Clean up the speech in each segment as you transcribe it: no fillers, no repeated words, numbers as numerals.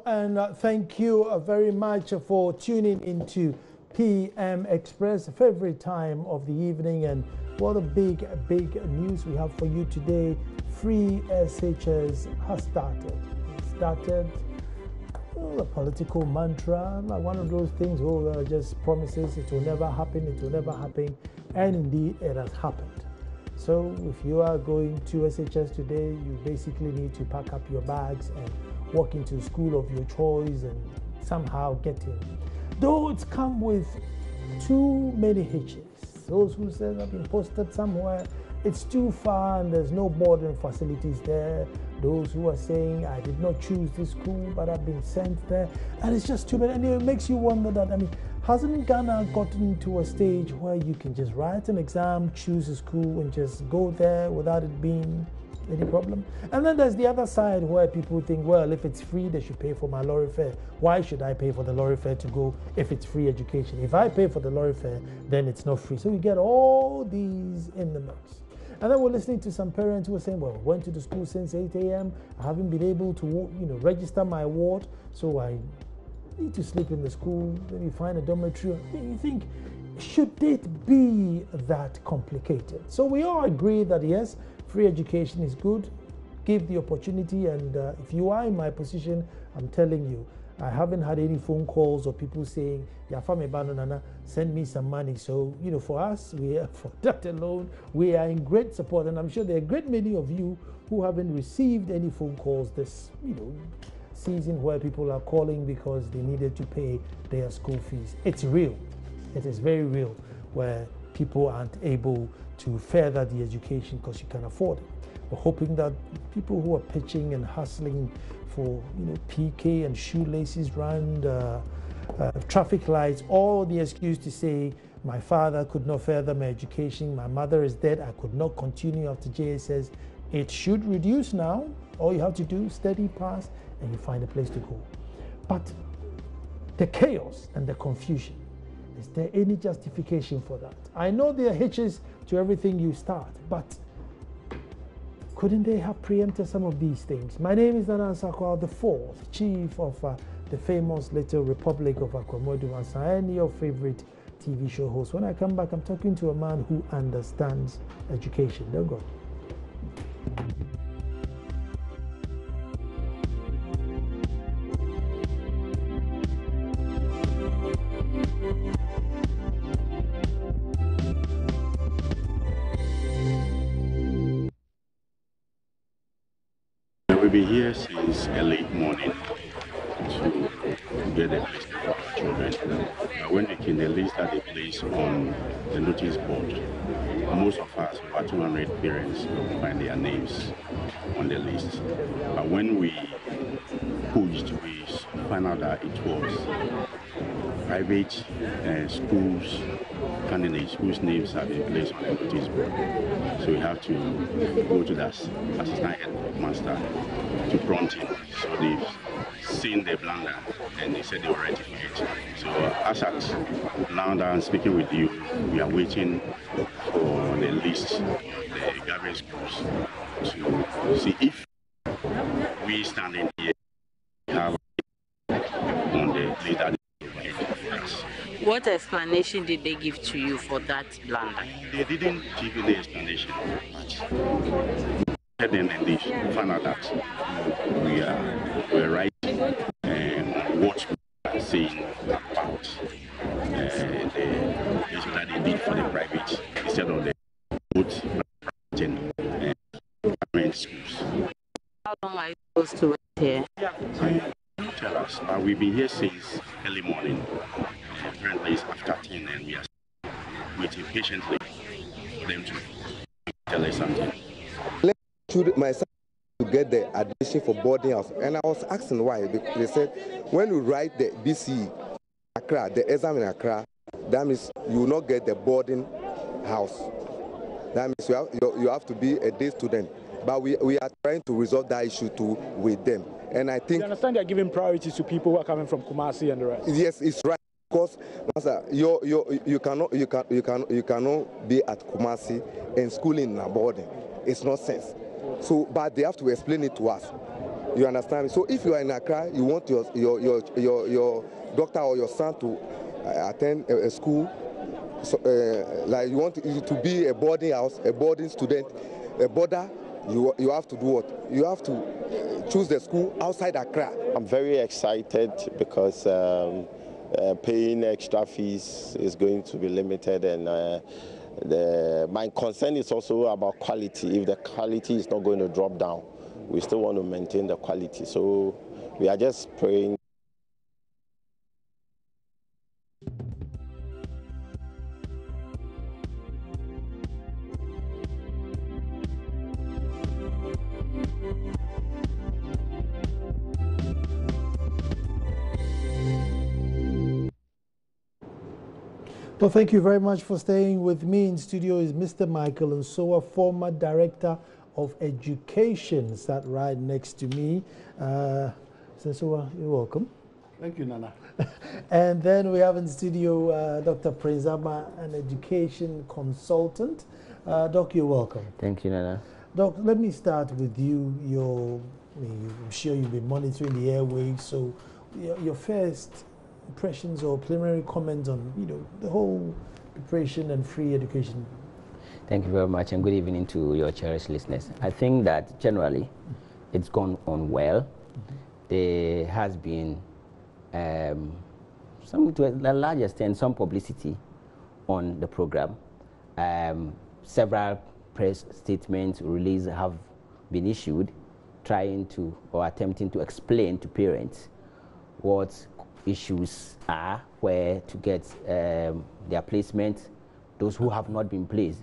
and thank you very much for tuning into PM Express, favorite time of the evening. And what a big news we have for you today. Free SHS has started. It started a political mantra, one of those things, just promises it will never happen, it will never happen, and indeed it has happened. So if you are going to SHS today, you basically need to pack up your bags and walk into a school of your choice and somehow get in. Though it's come with too many hitches. Those who say I've been posted somewhere, it's too far and there's no boarding facilities there. Those who are saying I did not choose this school but I've been sent there, and it's just too many. And it makes you wonder that, hasn't Ghana gotten to a stage where you can just write an exam, choose a school and just go there without it being any problem? And then there's the other side where people think, well, if it's free, they should pay for my lorry fare. Why should I pay for the lorry fare to go if it's free education? If I pay for the lorry fare, then it's not free. So we get all these in the mix. And then we're listening to some parents who are saying, well, I went to the school since 8 a.m. I haven't been able to, register my ward, so I need to sleep in the school. Then you find a dormitory. You think, should it be that complicated? So we all agree that yes, free education is good. Give the opportunity, and if you are in my position, I'm telling you, I haven't had any phone calls or people saying, send me some money. So, for us, for that alone, we are in great support. And I'm sure there are a great many of you who haven't received any phone calls this, season where people are calling because they needed to pay their school fees. It's real. It is very real, where people aren't able to further the education because you can afford it. We're hoping that people who are pitching and hustling for PK and shoelaces round traffic lights, all the excuse to say my father could not further my education, my mother is dead, I could not continue after JSS. It should reduce now. All you have to do is study, pass, and you find a place to go. But the chaos and the confusion, is there any justification for that? I know there are hitches to everything you start, but couldn't they have preempted some of these things? My name is Nana Sakwa, the fourth chief of the famous Little Republic of Akwamodu, and your favorite TV show host. When I come back, I'm talking to a man who understands education. Don't go. We've been here since early morning to get the list of our children. When they came, the list that they placed on the notice board, most of us, about 200 parents, will find their names on the list. But when we pushed, we found out that it was private schools, candidates whose names have been placed on the notice board. So we have to go to that assistant headmaster to prompt him. So they've seen the blunder and they said they will rectify it. So as at now that I'm speaking with you, we are waiting for the list, the government schools, to see if we standing here have on the list that they provided for us. What explanation did they give to you for that blunder? They didn't give any explanation, but then they found out that we're right on what we are saying about the issue that they did for the private instead of the both private and government schools. How long are you supposed to wait here? Tell us, but we've been here since early morning. Currently it's after 10 and we are waiting patiently for them to tell us something. My son to get the admission for boarding house, and I was asking why. They said when you write the BC Accra, the exam in Accra, that means you will not get the boarding house. That means you have to be a day student. But we are trying to resolve that issue too with them. And I think... You understand they're giving priority to people who are coming from Kumasi and the rest? Yes, it's right. Because you cannot be at Kumasi and schooling in a boarding. It's not sense. So, but they have to explain it to us. You understand? So if you are in Accra, you want your doctor or your son to attend a school, so, like you want it to be a boarding house, a boarding student, a boarder, you have to do what? You have to choose the school outside Accra. I'm very excited because paying extra fees is going to be limited, and my concern is also about quality. If the quality is not going to drop down, we still want to maintain the quality. So we are just praying. Well, thank you very much for staying with me. In studio is Mr. Michael Nsoa, former Director of Education, sat right next to me. Mr. Nsoa, you're welcome. Thank you, Nana. And then we have in studio Dr. Prezama, an education consultant. Doc, you're welcome. Thank you, Nana. Doc, let me start with you. I'm sure you've been monitoring the airwaves, so your first impressions or preliminary comments on the whole preparation and free education. Thank you very much, and good evening to your cherished listeners. I think that generally it's gone on well. There has been some, to a large extent, some publicity on the program. Several press statements released have been issued trying to or attempting to explain to parents what issues are, where to get their placement, those who have not been placed,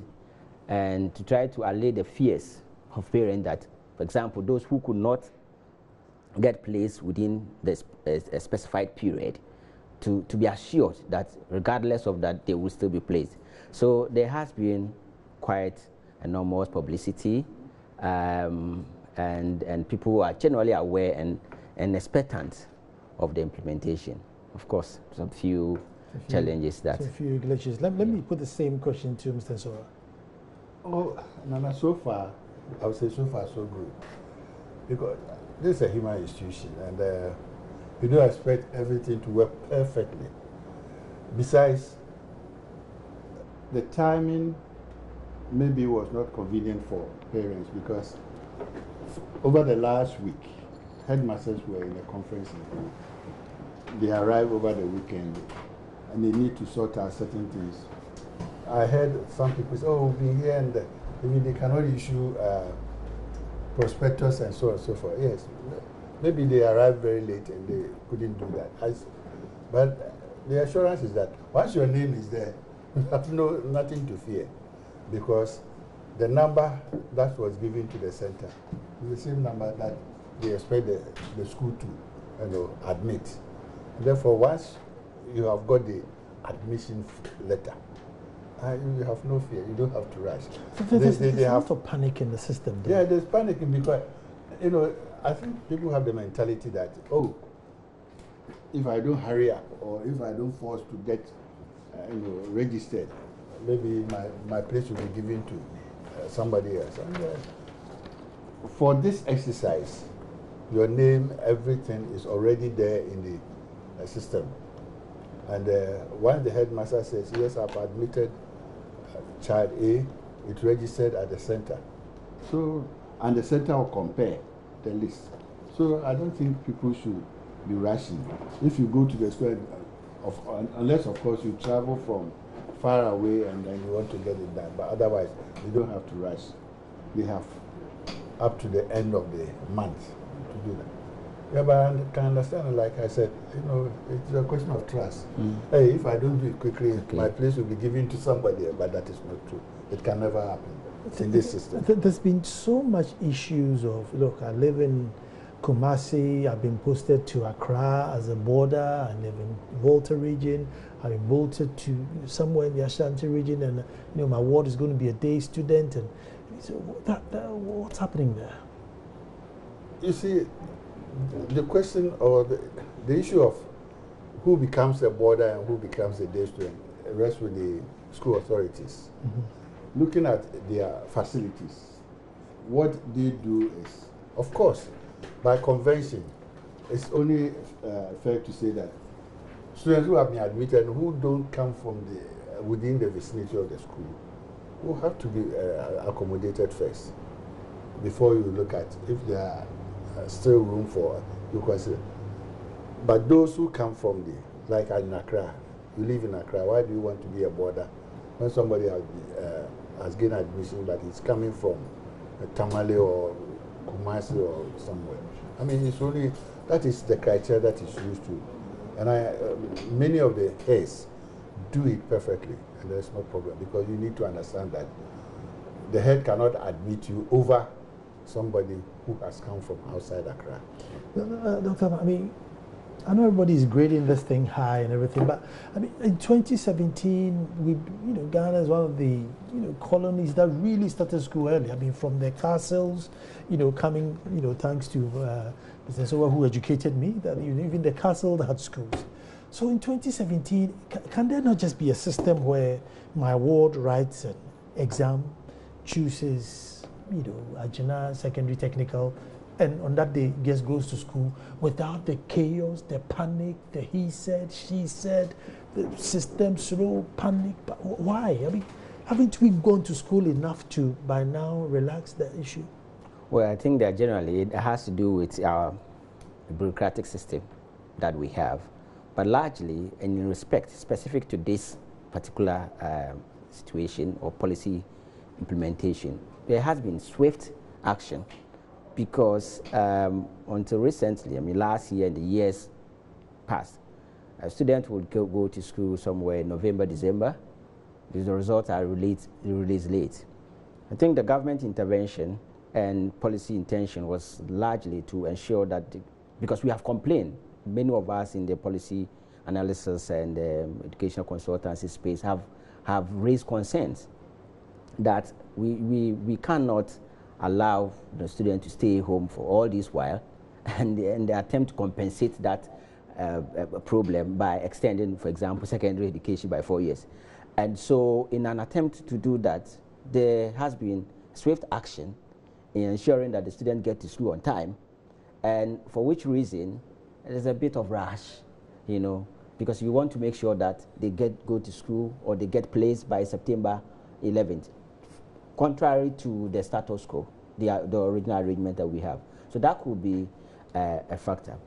and to try to allay the fears of parents that, for example, those who could not get placed within a specified period, to be assured that regardless of that, they will still be placed. So there has been quite enormous publicity, and people are generally aware and expectant of the implementation. Of course, some few challenges that. Some few glitches. Let me put the same question to Mr. Nsoa. Oh, Nana, so far, I would say so far so good. Because this is a human institution, and you don't expect everything to work perfectly. Besides, the timing maybe was not convenient for parents because over the last week, headmasters were in a conference. They arrived over the weekend and they need to sort out certain things. I heard some people say, oh, we've been here and maybe they cannot issue prospectus and so on and so forth. Yes, maybe they arrived very late and they couldn't do that. But the assurance is that once your name is there, you have nothing to fear, because the number that was given to the center is the same number that they expect the school to admit. Therefore, once you have got the admission letter, you have no fear. You don't have to rush. There's a lot of panic in the system. Yeah, there's panicking because, I think people have the mentality that, oh, if I don't hurry up or if I don't force to get registered, maybe my place will be given to somebody else. And, for this exercise, your name, everything is already there in the system. And once the headmaster says, yes, I've admitted child A, it's registered at the center. So, and the center will compare the list. So I don't think people should be rushing. If you go to the school, unless of course you travel from far away and then you want to get it done, but otherwise you don't have to rush. We have up to the end of the month to do that. Yeah, but I can understand, like I said, it's a question of trust. Hey, if I don't do it quickly, my place will be given to somebody, but that is not true. It can never happen in this system. There's been so much issues of, look, I live in Kumasi, I've been posted to Accra as a boarder, I live in Volta region, I've been bolted to somewhere in the Ashanti region, and my ward is going to be a day student, and so what's happening there? You see, the question or the issue of who becomes a boarder and who becomes a day student rests with the school authorities. Looking at their facilities, what they do is, of course, by convention, it's only fair to say that students who have been admitted and who don't come from the within the vicinity of the school will have to be accommodated first before you look at if there are still room for you consider. But those who come from the, like in Accra, you live in Accra, why do you want to be a border when somebody has gained admission but he's coming from Tamale or Kumasi or somewhere? I mean, it's only, that is the criteria that is used to. And many of the heads do it perfectly, and there's no problem, because you need to understand that the head cannot admit you over somebody who has come from outside Accra. Doctor, I mean, I know everybody is grading this thing high and everything, but I mean, in 2017, Ghana is one of the colonies that really started school early. I mean, from the castles, coming, thanks to Mr. Sowa who educated me, that even the castle had schools. So in 2017, can there not just be a system where my ward writes an exam, chooses, Ajina, secondary technical, and on that day just goes to school without the chaos, the panic, the he said, she said, the system slow, panic? But why? I mean, haven't we gone to school enough to, by now, relax the issue? Well, I think that generally it has to do with our bureaucratic system that we have. But largely, and in respect specific to this particular situation or policy implementation, there has been swift action, because until recently, I mean last year and the years past, a student would go to school somewhere in November, December. The results are released late. I think the government intervention and policy intention was largely to ensure that, because we have complained, many of us in the policy analysis and educational consultancy space have raised concerns that we cannot allow the student to stay home for all this while and the attempt to compensate that problem by extending, for example, secondary education by 4 years. And so in an attempt to do that, there has been swift action in ensuring that the students get to school on time, and for which reason there's a bit of rush, because you want to make sure that they go to school or they get placed by September 11th, contrary to the status quo, the original arrangement that we have. So that could be a factor.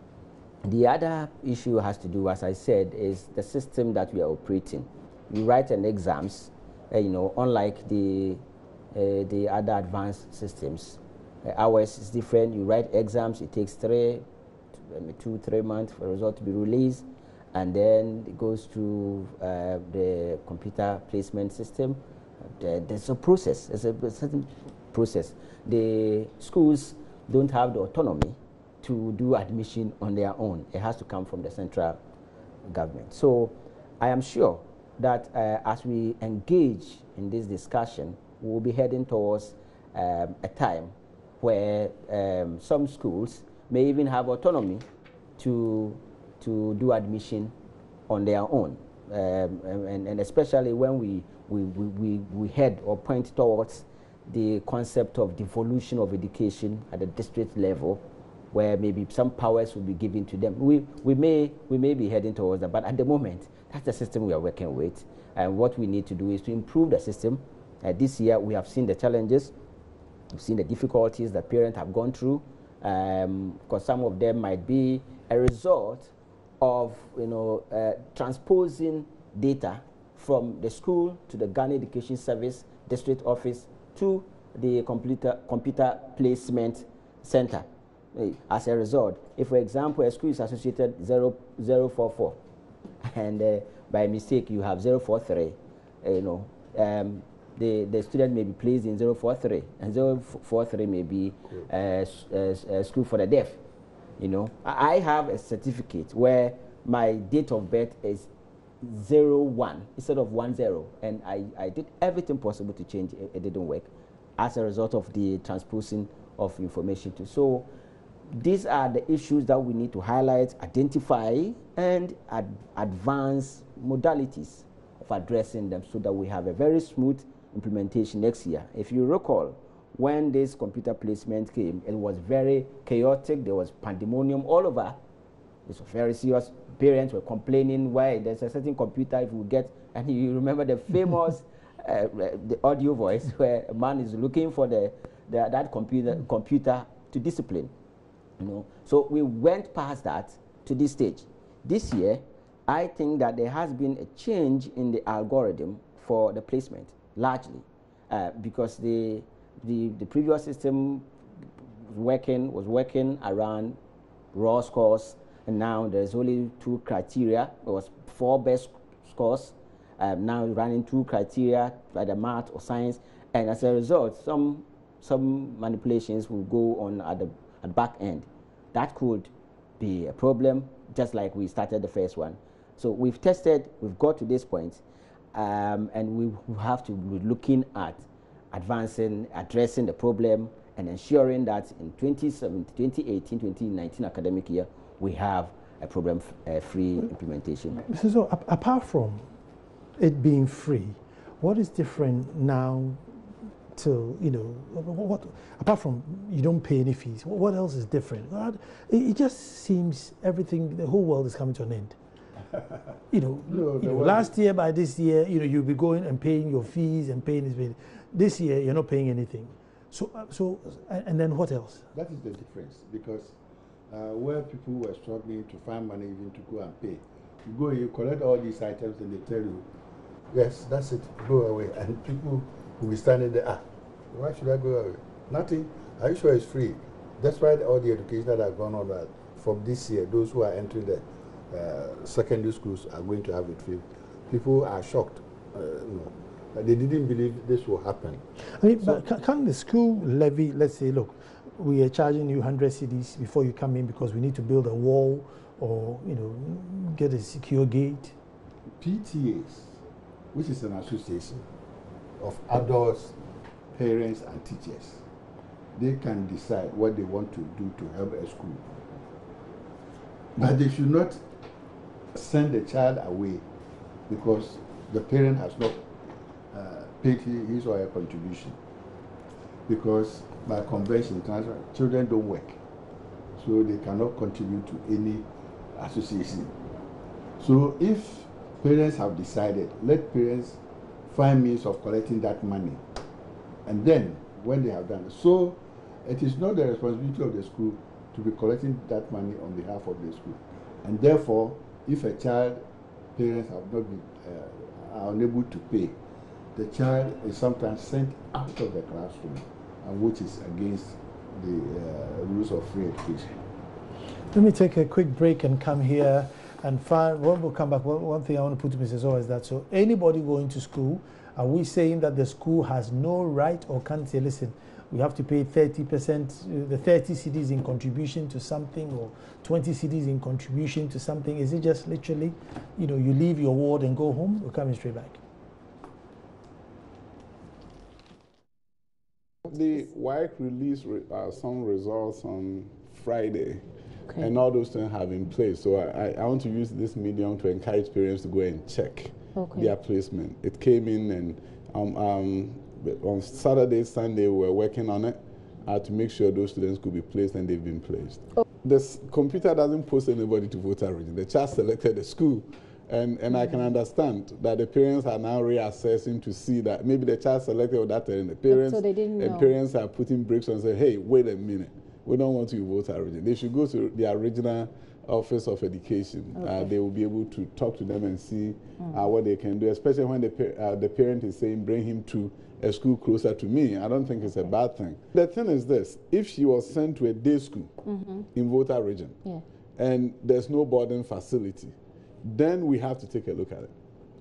The other issue has to do, as I said, is the system that we are operating. You write an exams, unlike the other advanced systems. Ours is different. You write exams, it takes 2-3 months for the result to be released, and then it goes to the computer placement system. There's a process, there's a certain process. The schools don't have the autonomy to do admission on their own. It has to come from the central government. So I am sure that as we engage in this discussion, we'll be heading towards a time where some schools may even have autonomy to do admission on their own, and especially when we head or point towards the concept of devolution of education at the district level, where maybe some powers will be given to them. We may be heading towards that, but at the moment, that's the system we are working with. And what we need to do is to improve the system. This year, we have seen the challenges, we've seen the difficulties that parents have gone through, because some of them might be a result of transposing data from the school to the Ghana Education Service district office to the computer placement center. As a result, if, for example, a school is associated 044, and by mistake you have 043, the student may be placed in 043, and 043 may be a school for the deaf. I have a certificate where my date of birth is 01 instead of 10, and I did everything possible to change it. It didn't work as a result of the transposing of information to. So these are the issues that we need to highlight, identify, and advance modalities of addressing them so that we have a very smooth implementation next year. If you recall, when this computer placement came, it was very chaotic. There was pandemonium all over. It was very serious. Parents were complaining why there's a certain computer if we get, and you remember the famous the audio voice where a man is looking for that computer to discipline. You know, so we went past that to this stage. This year, I think that there has been a change in the algorithm for the placement, largely, because the previous system was working around raw scores, and now there's only 2 criteria. There was 4 best scores. Now running 2 criteria, either math or science, and as a result, some manipulations will go on at the back end. That could be a problem, just like we started the first one. So we've tested, we've got to this point, and we have to be looking at advancing, addressing the problem, and ensuring that in 2018, 2019 academic year, we have a problem-free implementation. So apart from it being free, what is different now till, you know, what apart from you don't pay any fees, what else is different? It just seems everything, the whole world is coming to an end. You know, last year by this year, you know, you'll be going and paying your fees and paying this. This year, you're not paying anything. So, and then what else? That is the difference, because where people were struggling to find money even to go and pay, you go, you collect all these items, and they tell you, yes, that's it, go away. And people will be standing there, why should I go away? Nothing. Are you sure it's free? That's why all the education that have gone on that from this year, those who are entering the secondary schools are going to have it free. People are shocked. They didn't believe this will happen. I mean, so, but can the school levy, let's say, look, we are charging you 100 cedis before you come in because we need to build a wall or, you know, get a secure gate? PTAs, which is an association of adults, parents, and teachers, they can decide what they want to do to help a school. But they should not send the child away because the parent has not paid his or her contribution. Because by convention, children don't work, so they cannot contribute to any association. So if parents have decided, let parents find means of collecting that money. And then, when they have done it, so it is not the responsibility of the school to be collecting that money on behalf of the school. And therefore, if a child, parents have not been, are unable to pay, the child is sometimes sent out of the classroom, which is against the rules of free education. Let me take a quick break and come here and find, when we'll come back, one thing I want to put to Mrs. O is that, so anybody going to school, are we saying that the school has no right or can't say, listen, we have to pay 30%, the 30 cedis in contribution to something, or 20 cedis in contribution to something? Is it just literally, you know, you leave your ward and go home? We're coming straight back. The WIC released some results on Friday, okay, and all those things have been placed. So I want to use this medium to encourage parents to go and check their placement. It came in, and on Saturday, Sunday, we were working on it to make sure those students could be placed, and they've been placed. This computer doesn't post anybody to voter region. The child selected the school. And I can understand that the parents are now reassessing to see that maybe the child selected that, and the parents, so they didn't know. Parents are putting brakes on and say, hey, wait a minute, we don't want you to vote our region. They should go to their regional office of education. Okay. They will be able to talk to them and see what they can do, especially when the parent is saying, bring him to a school closer to me. I don't think it's a bad thing. The thing is this, if she was sent to a day school in voter region, and there's no boarding facility, then we have to take a look at it.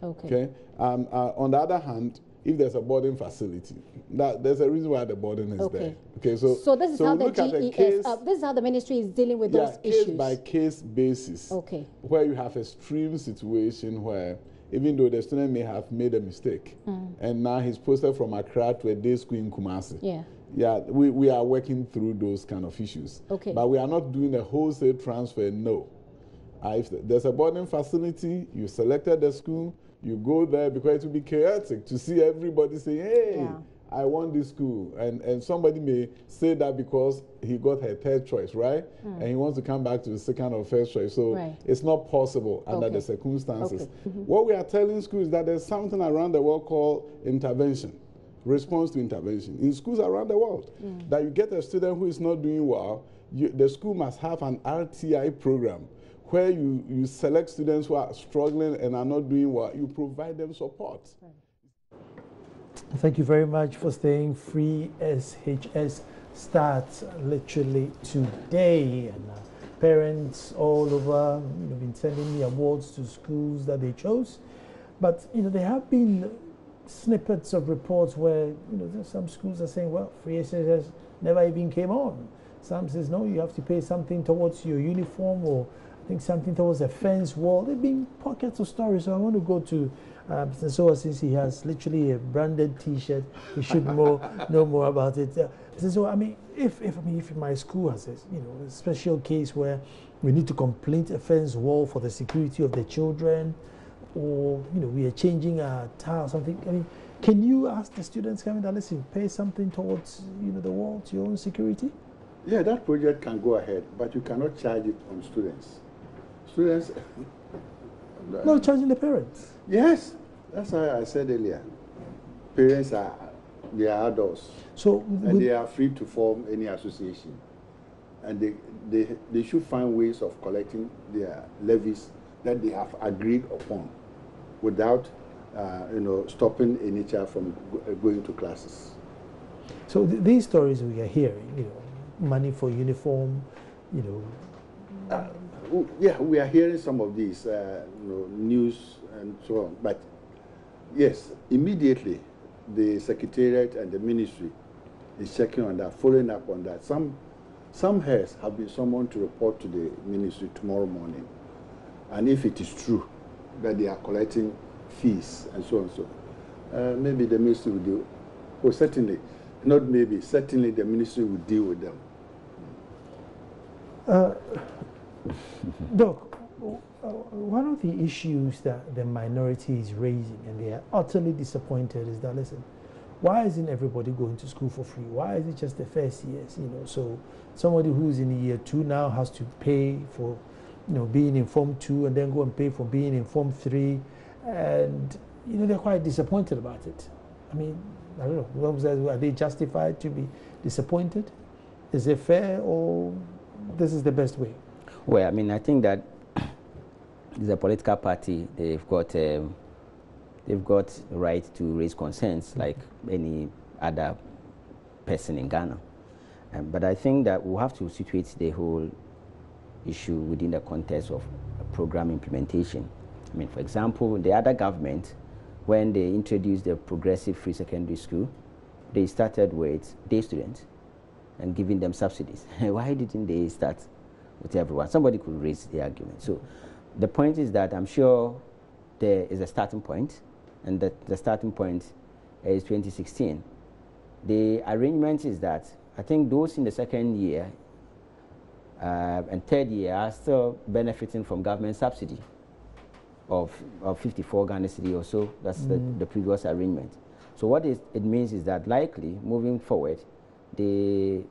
Okay. On the other hand, if there's a boarding facility, there's a reason why the boarding is there. Okay. So this is how the GES, this is how the ministry is dealing with those issues. Case by case basis. Okay. Where you have a extreme situation where even though the student may have made a mistake, and now he's posted from Accra to a day school in Kumasi. Yeah, we are working through those kind of issues. Okay. But we are not doing a wholesale transfer. No. If there's a boarding facility, you selected the school, you go there, because it will be chaotic to see everybody saying, hey, I want this school, and somebody may say that because he got her third choice, right? And he wants to come back to the second or first choice. So it's not possible under the circumstances. What we are telling schools is that there's something around the world called intervention, response to intervention. In schools around the world, that you get a student who is not doing well, the school must have an RTI program where you select students who are struggling and are not doing well. You provide them support. Thank you very much for staying. Free SHS starts literally today, and parents all over have been sending me awards to schools that they chose. But there have been snippets of reports where some schools are saying, well, free SHS never even came on. Some says no, you have to pay something towards your uniform, or I think something towards a fence wall. There have been pockets of stories. So I want to go to Mr. since he has literally a branded T-shirt, he should know more about it. So I mean, if my school has a special case where we need to complete a fence wall for the security of the children, or we are changing a tile or something, I mean, can you ask the students coming that listen, pay something towards the wall to your own security? Yeah, that project can go ahead, but you cannot charge it on students. Students. No, charging the parents. Yes, that's why I said earlier. Parents are adults, so and they are free to form any association, and they should find ways of collecting their levies that they have agreed upon, without stopping any child from going to classes. So these stories we are hearing, money for uniform, yeah, we are hearing some of these news and so on. But yes, immediately the secretariat and the ministry is checking on that, following up on that. Some heads have been summoned to report to the ministry tomorrow morning, and if it is true that they are collecting fees and so on, maybe the ministry will do. Oh, certainly, not maybe. Certainly, the ministry will deal with them. Doc, one of the issues that the minority is raising, and they are utterly disappointed, is that, listen, why isn't everybody going to school for free? Why is it just the first years? So somebody who's in year 2 now has to pay for being in Form 2, and then go and pay for being in Form 3, and they're quite disappointed about it. I mean, I don't know, are they justified to be disappointed? Is it fair, or this is the best way? Well, I mean, I think that it's a political party. They've got right to raise concerns like any other person in Ghana. But I think that we'll have to situate the whole issue within the context of program implementation. I mean, for example, the other government, when they introduced the progressive free secondary school, they started with day students and giving them subsidies. Why didn't they start with everyone? Somebody could raise the argument. So the point is that I'm sure there is a starting point, and that the starting point is 2016. The arrangement is that I think those in the second year and third year are still benefiting from government subsidy of 54 Ghana cedi or so. That's the previous arrangement. So what it means is that likely moving forward, the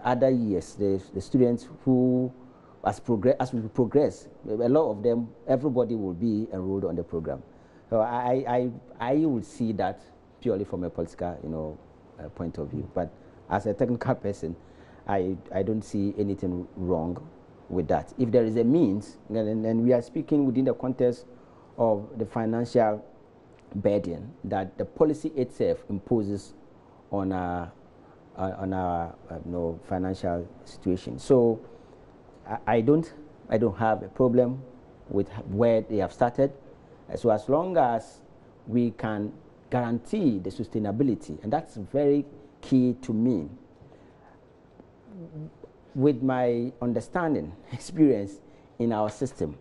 other years, the students who, as we progress, a lot of them, everybody will be enrolled on the program. So I would see that purely from a political, point of view. But as a technical person, I don't see anything wrong with that. If there is a means, and we are speaking within the context of the financial burden that the policy itself imposes on our financial situation. So I don't have a problem with where they have started. So as long as we can guarantee the sustainability, and that's very key to me. With my understanding, experience in our system,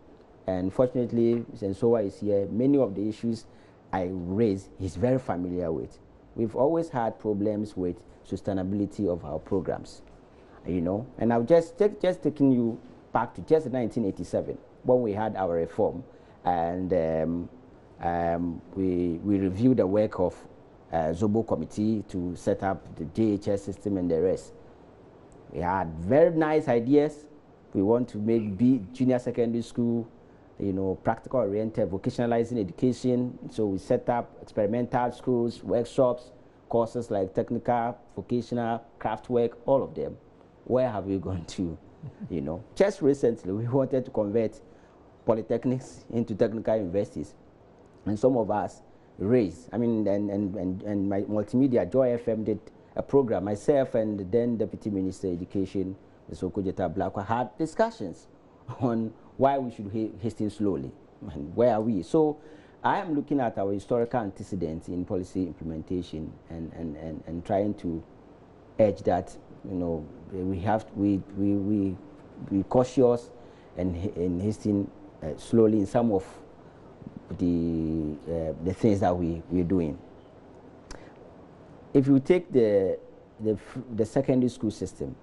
and fortunately, Sensoa is here, many of the issues I raise, he's very familiar with. We've always had problems with sustainability of our programs, and I'll just taking you back to just 1987 when we had our reform, and we reviewed the work of Zobo committee to set up the JHS system and the rest. We had very nice ideas. We want to make junior secondary school, practical-oriented, vocationalizing education. So we set up experimental schools, workshops, courses like technical, vocational, craft work, all of them. Where have we gone to? Just recently, we wanted to convert polytechnics into technical universities. And some of us raised, and my multimedia, Joy FM, did a program. Myself and the then Deputy Minister of Education, Mr. Okojeta Blakwa, had discussions on why we should hasten slowly and where are we. So I am looking at our historical antecedents in policy implementation and trying to urge that we cautious and hasten slowly in some of the things that we're doing. If you take the secondary school system,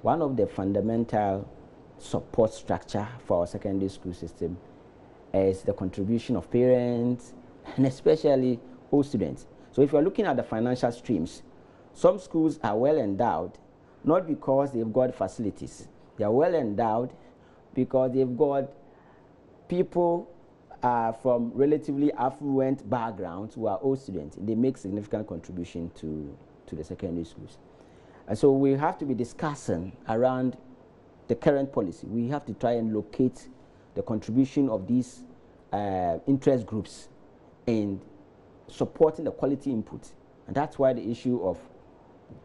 one of the fundamental support structure for our secondary school system is the contribution of parents and especially all students. So if you're looking at the financial streams, some schools are well endowed, not because they've got facilities. They are well endowed because they've got people from relatively affluent backgrounds who are all students. They make significant contribution to the secondary schools. And so we have to be discussing around the current policy. We have to try and locate the contribution of these interest groups in supporting the quality input. And that's why the issue of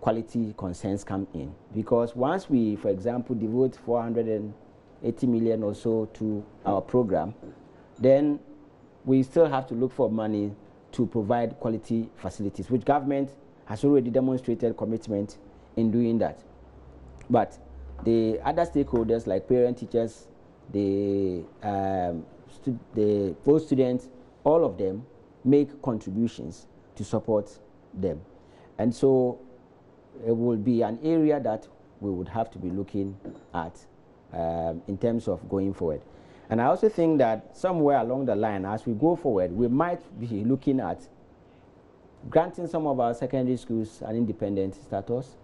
quality concerns come in. Because once we, for example, devote 480 million or so to our program, then we still have to look for money to provide quality facilities, which government has already demonstrated commitment in doing that. But the other stakeholders like parent teachers, both students, all of them make contributions to support them. And so it will be an area that we would have to be looking at in terms of going forward. And I also think that somewhere along the line, as we go forward, we might be looking at granting some of our secondary schools an independent status,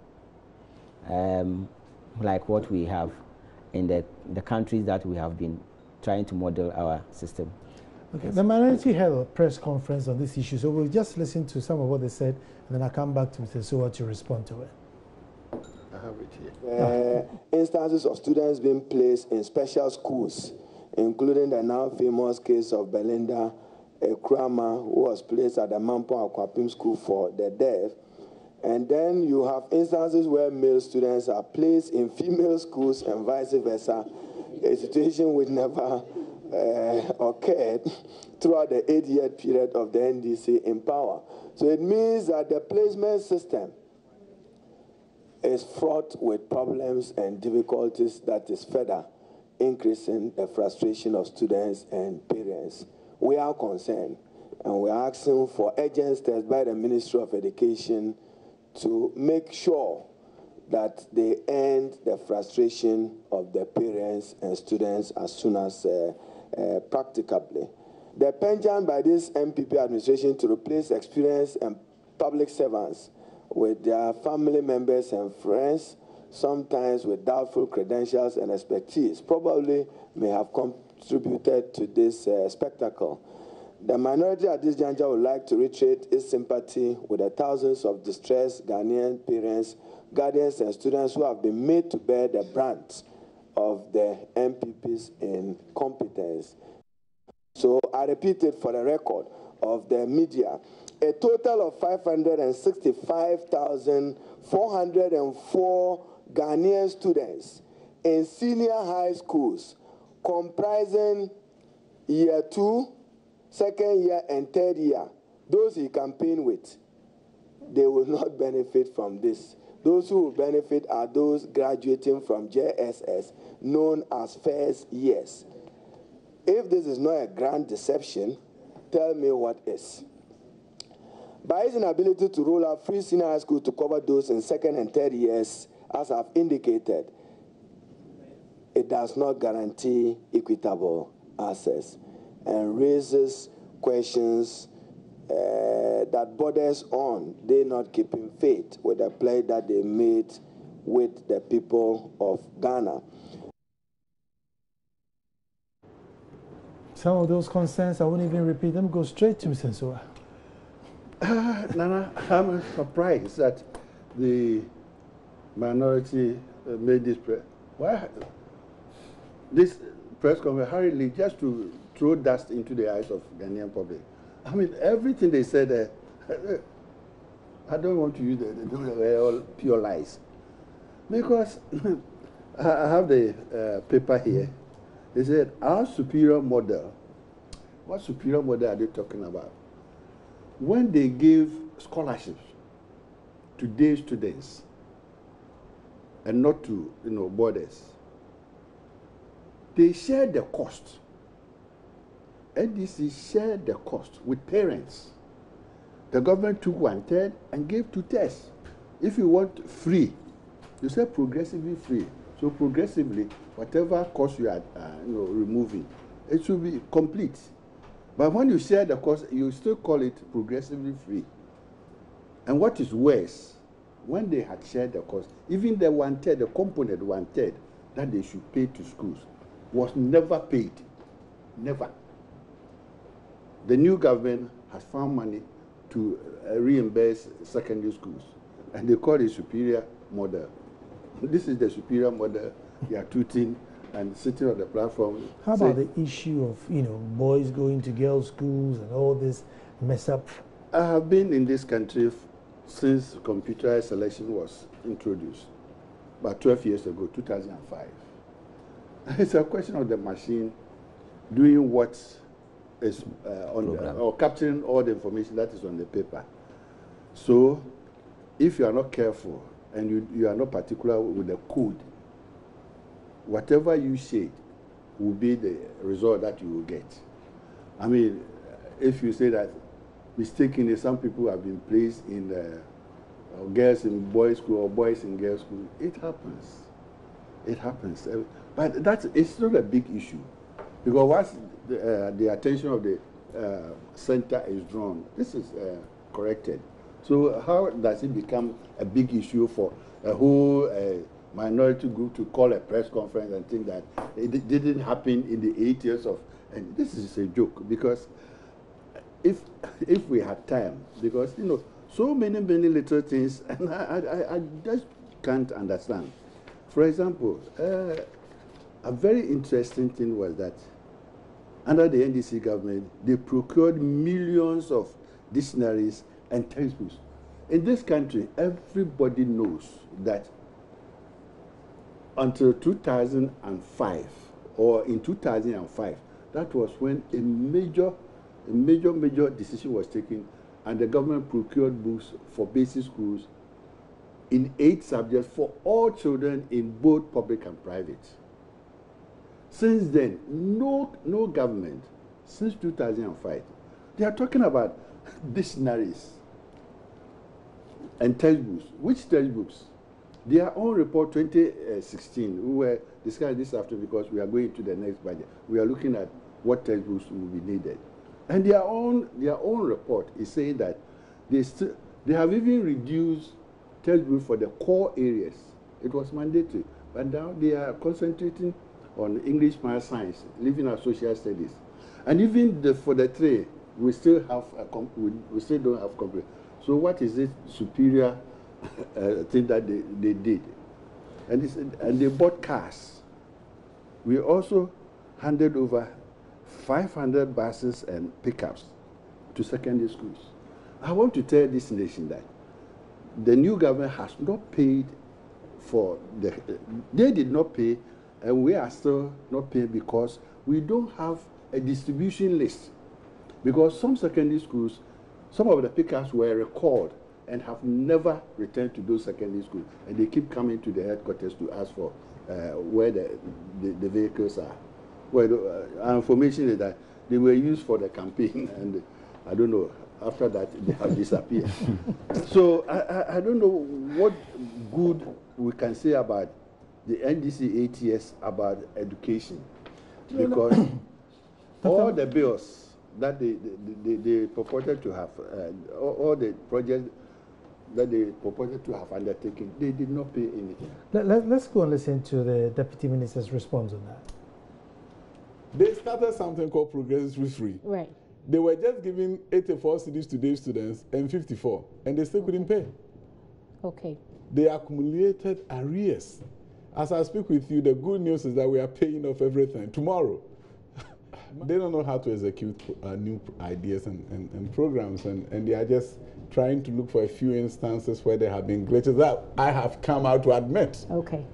like what we have in the countries that we have been trying to model our system. Okay. The minority held a press conference on this issue, so we'll just listen to some of what they said, and then I'll come back to Mr. Sowa to respond to it. I have it here. Instances of students being placed in special schools, including the now famous case of Belinda Krama, who was placed at the Mampo Akwapim School for the deaf. And then you have instances where male students are placed in female schools and vice versa, a situation which never occurred throughout the 8-year period of the NDC in power. So it means that the placement system is fraught with problems and difficulties that is further increasing the frustration of students and parents. We are concerned, and we are asking for urgent steps by the Ministry of Education to make sure that they end the frustration of the parents and students as soon as practicably. The penchant by this MPP administration to replace experienced and public servants with their family members and friends, sometimes with doubtful credentials and expertise, probably may have contributed to this spectacle. The minority at this juncture would like to reiterate its sympathy with the thousands of distressed Ghanaian parents, guardians, and students who have been made to bear the brunt of the MPP's incompetence. So I repeat it for the record of the media. A total of 565,404 Ghanaian students in senior high schools comprising year 2, second year, and third year, those he campaigned with, they will not benefit from this. Those who will benefit are those graduating from JSS, known as first years. If this is not a grand deception, tell me what is. By his inability to roll out free senior high school to cover those in second and third years, as I've indicated, it does not guarantee equitable access and raises questions that borders on they not keeping faith with the pledge that they made with the people of Ghana. Some of those concerns, I won't even repeat them, go straight to Mr. Nsoa. Nana, I'm surprised that the minority made this press conference hurriedly just to throw dust into the eyes of Ghanaian public. I mean, everything they said, I don't want to use the all pure lies. Because I have the paper here. They said, our superior model. What superior model are they talking about? When they gave scholarships to day students and not to boarders, they shared the cost. NDC shared the cost with parents. The government took 1/3 and gave 2/3. If you want free, you say progressively free. So progressively, whatever cost you are removing, it should be complete. But when you share the cost, you still call it progressively free. And what is worse, when they had shared the cost, even the 1/3, the component 1/3 that they should pay to schools was never paid. Never. The new government has found money to reimburse secondary schools, and they call it superior model. This is the superior model they are tooting and sitting on the platform. How about the issue of boys going to girls' schools and all this mess up? I have been in this country since computerized selection was introduced, about 12 years ago, 2005. It's a question of the machine doing what is or capturing all the information that is on the paper. So, if you are not careful and you are not particular with the code, whatever you shade will be the result that you will get. I mean, if you say that mistakenly some people have been placed in girls in boys' school or boys in girls' school, it happens. It happens. But it's not a big issue. Because once the attention of the center is drawn, this is corrected. So how does it become a big issue for a whole minority group to call a press conference and think that it didn't happen in the 8 years of... And this is a joke, because if we had time, because, so many little things, and I just can't understand. For example, a very interesting thing was that under the NDC government, they procured millions of dictionaries and textbooks. In this country, everybody knows that until 2005, or in 2005, that was when a major decision was taken, and the government procured books for basic schools in 8 subjects for all children in both public and private. Since then, no government, since 2005, they are talking about dictionaries and textbooks. Which textbooks? Their own report 2016, we were discussing this after because we are going to the next budget. We are looking at what textbooks will be needed. And their own report is saying that they have even reduced textbooks for the core areas. It was mandatory. But now they are concentrating on English, math, science, leaving out social studies. And even for the 3, we still don't have complete. So what is this superior thing that they did? And they bought cars. We also handed over 500 buses and pickups to secondary schools. I want to tell this nation that the new government has not paid for they did not pay, and we are still not paying because we don't have a distribution list. Because some secondary schools, some of the pickups were recalled and have never returned to those secondary schools, and they keep coming to the headquarters to ask for where the vehicles are. Well, our information is that they were used for the campaign, and I don't know, after that they have disappeared. So I don't know what good we can say about the NDC 8 years about education, because all the bills that they purported to have, all the projects that they purported to have undertaken, they did not pay anything. Let's go and listen to the Deputy Minister's response on that. They started something called Progressive Free. Right. They were just giving 84 cedis to day students and 54, and they still couldn't pay. Okay. They accumulated arrears. As I speak with you, the good news is that we are paying off everything tomorrow. They don't know how to execute new ideas and programs, and they are just trying to look for a few instances where there have been glitches that I have come out to admit. Okay.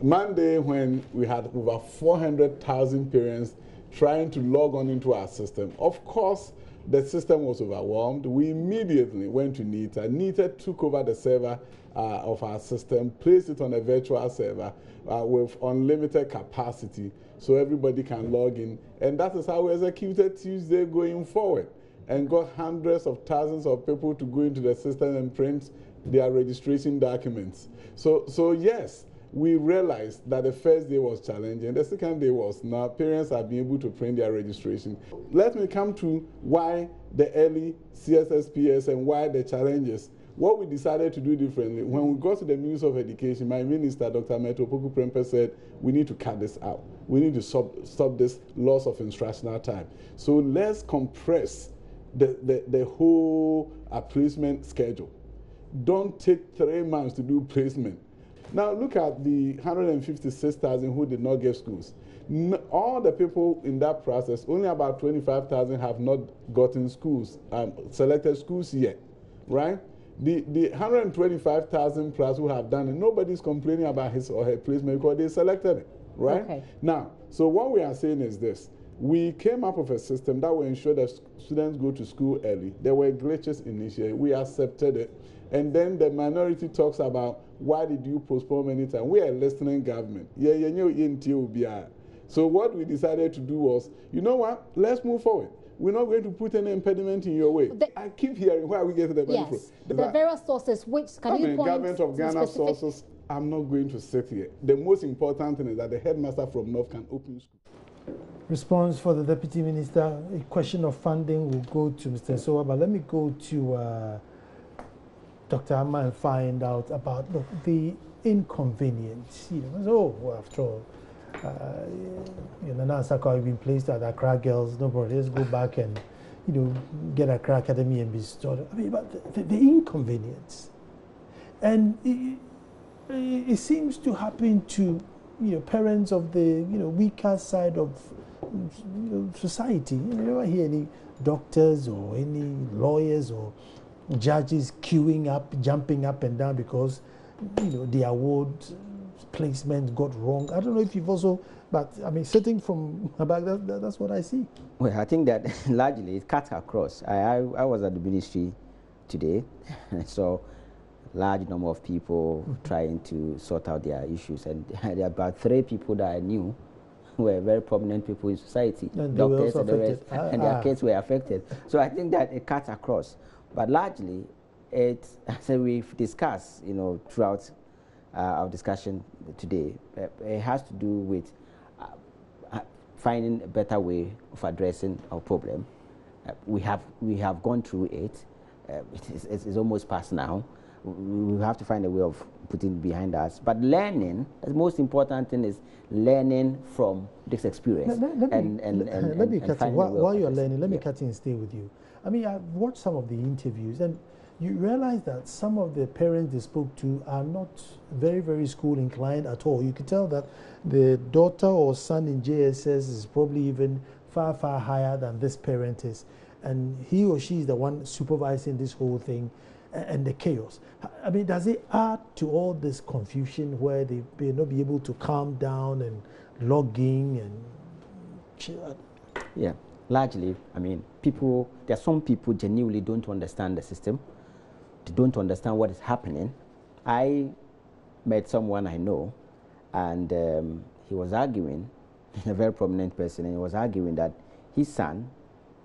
Monday, when we had over 400,000 parents trying to log on into our system, of course, the system was overwhelmed. We immediately went to NITA. NITA took over the server of our system, placed it on a virtual server with unlimited capacity so everybody can log in. And that is how we executed Tuesday going forward and got hundreds of thousands of people to go into the system and print their registration documents. So yes, we realized that the first day was challenging. The second day was now parents are being able to print their registration. Let me come to why the early CSSPS and why the challenges. What we decided to do differently, when we got to the Ministry of Education, my minister, Dr. Meto Poku Prempeh, said, we need to cut this out. We need to stop this loss of instructional time. So let's compress the whole placement schedule. Don't take 3 months to do placement. Now look at the 156,000 who did not get schools. All the people in that process, only about 25,000 have not gotten schools, selected schools yet, right? The 125,000 plus who have done it, nobody's complaining about his or her placement because they selected it, right? Okay. Now, so what we are saying is this. We came up with a system that will ensure that students go to school early. There were glitches initially. We accepted it. And then the minority talks about, why did you postpone many times? We are a listening government. So what we decided to do was, you know what? Let's move forward. We're not going to put any impediment in your way. I keep hearing where we get to the money from. The various sources, which can you point Government of Ghana sources, I'm not going to sit here. The most important thing is that the headmaster from North can open school. Response for the Deputy Minister. A question of funding will go to Mr. Sowa, but let me go to Dr. Amma and find out about the inconvenience. Well, after all, Nana Sako have been placed at Accra Girls. Nobody, let's go back and get Accra Academy and be started. I mean, but the inconvenience, and it seems to happen to parents of the weaker side of society. You don't hear any doctors or any lawyers or judges queuing up, jumping up and down because the award placement got wrong. I don't know if you've also, but I mean, sitting from back, that's what I see. Well, I think that largely it cuts across. I was at the ministry today, so large number of people trying to sort out their issues, and there are about 3 people that I knew who were very prominent people in society, and doctors and the rest, and their kids were affected. So I think that it cuts across, but largely, as we've discussed, throughout our discussion today, it has to do with finding a better way of addressing our problem. We have gone through it. It's almost past now. We have to find a way of putting it behind us. But learning, the most important thing is learning from this experience. Let me cut in. While you're learning, let me cut in and stay with you. I mean, I've watched some of the interviews, and you realize that some of the parents they spoke to are not very, very school inclined at all. You can tell that the daughter or son in JSS is probably even far, far higher than this parent is. And he or she is the one supervising this whole thing and the chaos. I mean, does it add to all this confusion where they may not be able to calm down and log in and chill out? Yeah, largely, I mean, there are some people genuinely don't understand the system. They don't understand what is happening. I met someone I know, and he was arguing, a very prominent person, and he was arguing that his son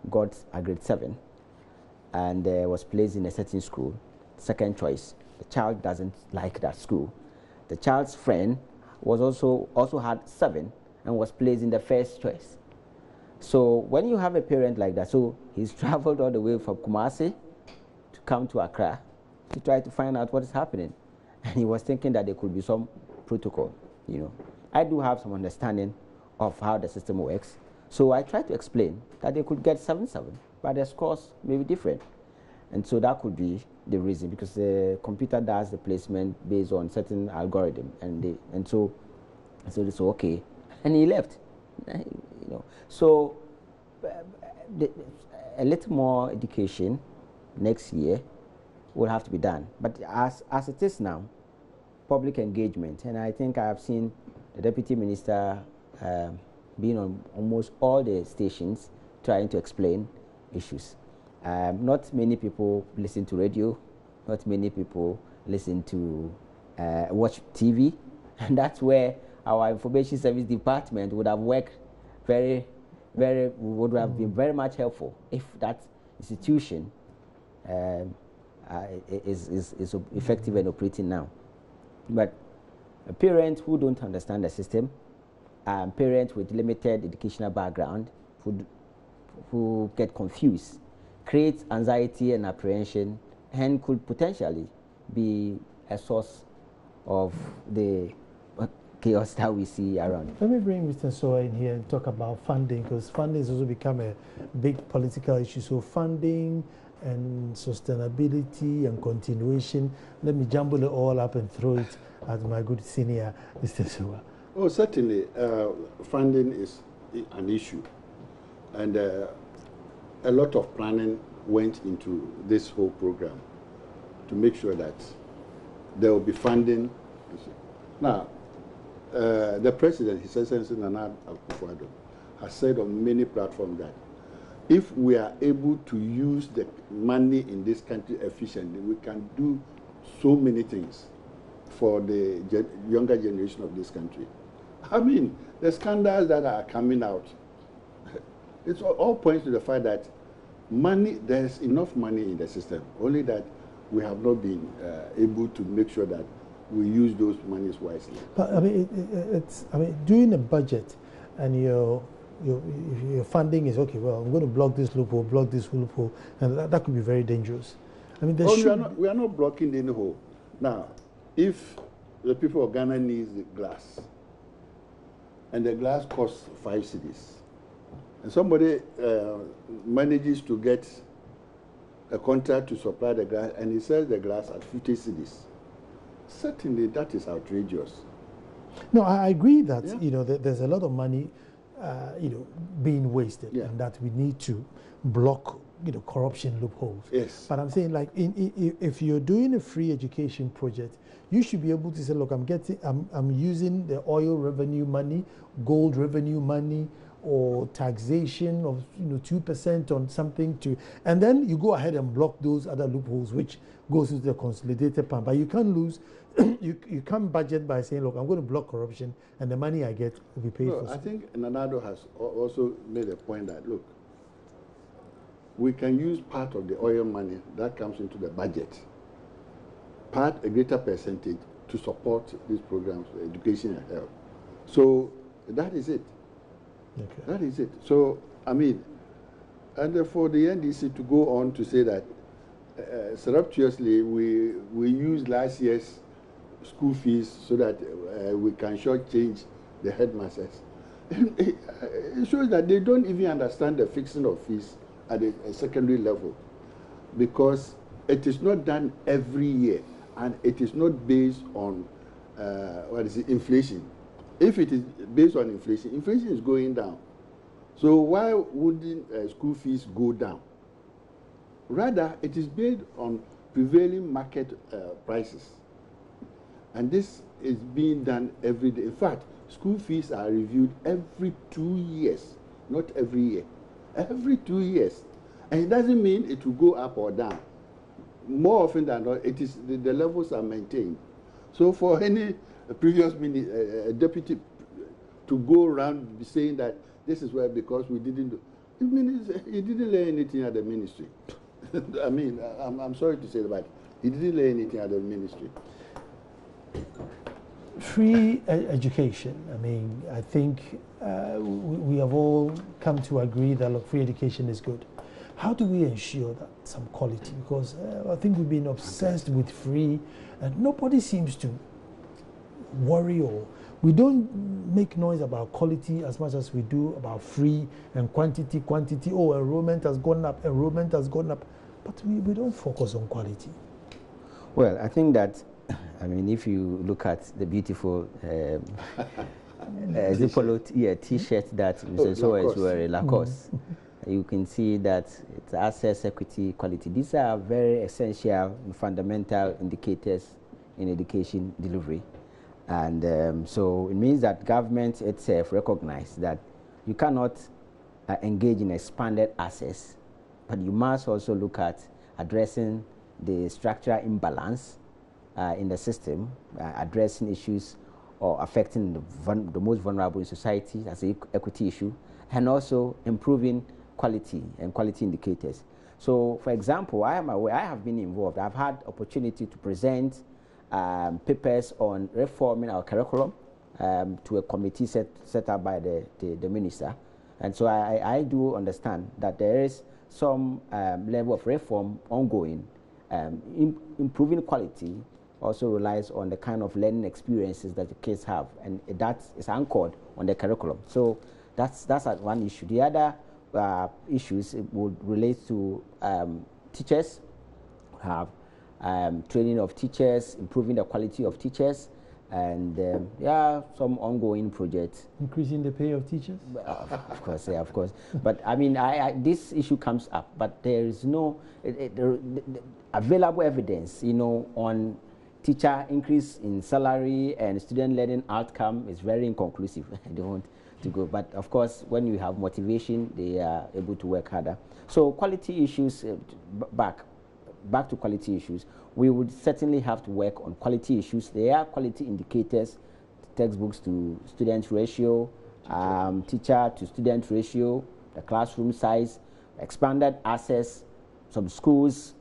got a grade 7 and was placed in a certain school, second choice. The child doesn't like that school. The child's friend was also had 7 and was placed in the first choice. So when you have a parent like that, so he's traveled all the way from Kumasi to come to Accra to try to find out what is happening. And he was thinking that there could be some protocol, you know. I do have some understanding of how the system works. So I tried to explain that they could get 7-7, but the scores may be different. And so that could be the reason, because the computer does the placement based on certain algorithm, and so they said, okay, and he left, you know. So a little more education next year will have to be done. But as it is now, public engagement, and I think I have seen the Deputy Minister being on almost all the stations trying to explain issues. Not many people listen to radio, not many people listen to watch TV, and that's where our information service department would have worked would have been very much helpful if that institution is effective and operating now. But parents who don't understand the system, parents with limited educational background who get confused, create anxiety and apprehension, and could potentially be a source of the chaos that we see around. Let me bring Mr. Soa in here and talk about funding, because funding has also become a big political issue. So funding and sustainability and continuation. Let me jumble it all up and throw it at my good senior, Mr. Soa. Oh, certainly, funding is an issue, and a lot of planning went into this whole program to make sure that there will be funding. Now, the President, His Excellency Nana Akufo-Addo, has said on many platforms that if we are able to use the money in this country efficiently, we can do so many things for the younger generation of this country. I mean, the scandals that are coming out, it's all points to the fact that there's enough money in the system, only that we have not been able to make sure that we use those monies wisely. But I mean, doing a budget and your funding is okay. Well, I'm going to block this loophole, and that could be very dangerous. I mean, we are not blocking any hole. Now, if the people of Ghana needs the glass, and the glass costs 5 cedis, and somebody manages to get a contract to supply the glass, and he sells the glass at 50 cedis, certainly that is outrageous. No, I agree that there's a lot of money being wasted, and that we need to block corruption loopholes. Yes. But I'm saying, like, if you're doing a free education project, you should be able to say, look, I'm using the oil revenue money, gold revenue money, or taxation of 2% on something and then you go ahead and block those other loopholes which goes into the consolidated plan. But you can't lose, you can't budget by saying, look, I'm going to block corruption and the money I get will be paid for. I think Nanado has also made a point that, look, we can use part of the oil money that comes into the budget, a greater percentage, to support these programs for education and health. So that is it. Okay. That is it. So, I mean, and for the NDC to go on to say that surreptitiously we used last year's school fees so that we can shortchange the headmasters, it shows that they don't even understand the fixing of fees at a secondary level, because it is not done every year and it is not based on inflation. If it is based on inflation, inflation is going down. So why wouldn't school fees go down? Rather, it is based on prevailing market prices. And this is being done every day. In fact, school fees are reviewed every 2 years, not every year. Every 2 years. And it doesn't mean it will go up or down. More often than not, it is the levels are maintained. So for any previous deputy to go around saying that this is why because we didn't do, it means he didn't learn anything at the ministry. I mean, I'm sorry to say that, but he didn't learn anything at the ministry. Free education. I mean, I think we have all come to agree that look, free education is good. How do we ensure that some quality? Because I think we've been obsessed with free, and nobody seems to worry, or we don't make noise about quality as much as we do about free and quantity. Oh, enrollment has gone up, but we don't focus on quality. Well, I think that, I mean, if you look at the beautiful T-shirt that Mr. Soa is wearing, Lacoste, you can see that it's access, equity, quality. These are very essential and fundamental indicators in education delivery. And so it means that government itself recognizes that you cannot engage in expanded access, but you must also look at addressing the structural imbalance in the system, addressing issues or affecting the most vulnerable in society as an equity issue, and also improving quality and quality indicators. So, for example, I am aware, I have been involved. I've had opportunity to present papers on reforming our curriculum to a committee set up by the minister. And so I do understand that there is some level of reform ongoing. Improving quality also relies on the kind of learning experiences that the kids have, and that is anchored on the curriculum. So that's one issue. The other issues would relate to teachers. Have training of teachers, improving the quality of teachers, and some ongoing projects. Increasing the pay of teachers? Of course, yeah, of course. But I mean, this issue comes up, but there is no available evidence, on teacher increase in salary and student learning outcome is very inconclusive. I don't want to go, but of course, when you have motivation, they are able to work harder. So quality issues, back to quality issues, we would certainly have to work on quality issues. There are quality indicators, textbooks to student ratio, teacher to student ratio, the classroom size, expanded access. Some schools,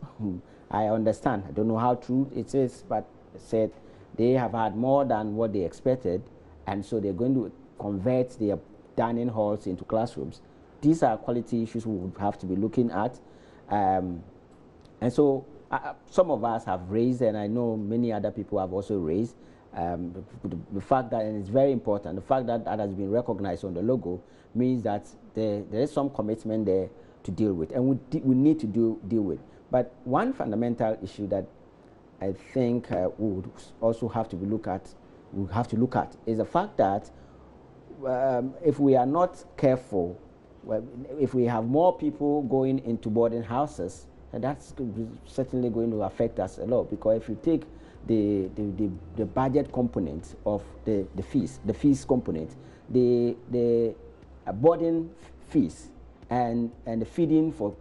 I understand, I don't know how true it is, but said they have had more than what they expected, and so they're going to convert their dining halls into classrooms. These are quality issues we would have to be looking at. And so some of us have raised, and I know many other people have also raised, the fact that, and it's very important, the fact that that has been recognized on the logo means that there is some commitment there to deal with, and we need to deal with. But one fundamental issue that I think we would also have to look at is the fact that if we are not careful, if we have more people going into boarding houses, and that's certainly going to affect us a lot, because if you take the budget component of the fees component, the boarding fees and the feeding for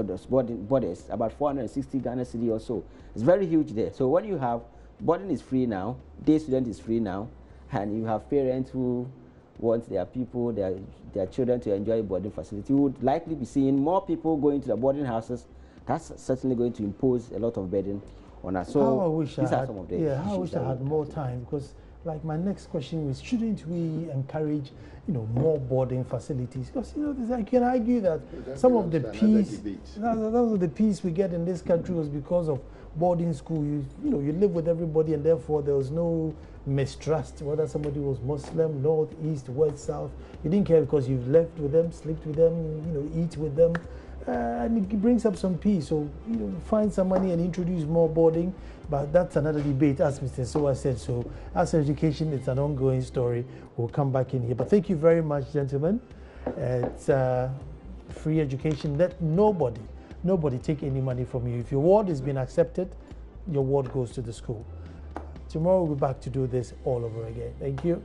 those boarders, about 460 Ghana cedi or so, it's very huge there. So when you have boarding is free now, day student is free now, and you have parents who want their children to enjoy boarding facility, you would likely be seeing more people going to the boarding houses. That's certainly going to impose a lot of burden on us. So I wish these are some of the issues. I wish I had more time, because like my next question is, shouldn't we encourage more boarding facilities? Because I can argue that some of the peace we get in this country was because of boarding school. You live with everybody, and therefore there was no mistrust whether somebody was Muslim, north, east, west, south. You didn't care because you've lived with them, slept with them, eat with them. And it brings up some peace. So, find some money and introduce more boarding. But that's another debate, as Mr. Soa said. So, as education, it's an ongoing story. We'll come back in here. But thank you very much, gentlemen. It's free education. Let nobody take any money from you. If your ward has been accepted, your ward goes to the school. Tomorrow we'll be back to do this all over again. Thank you.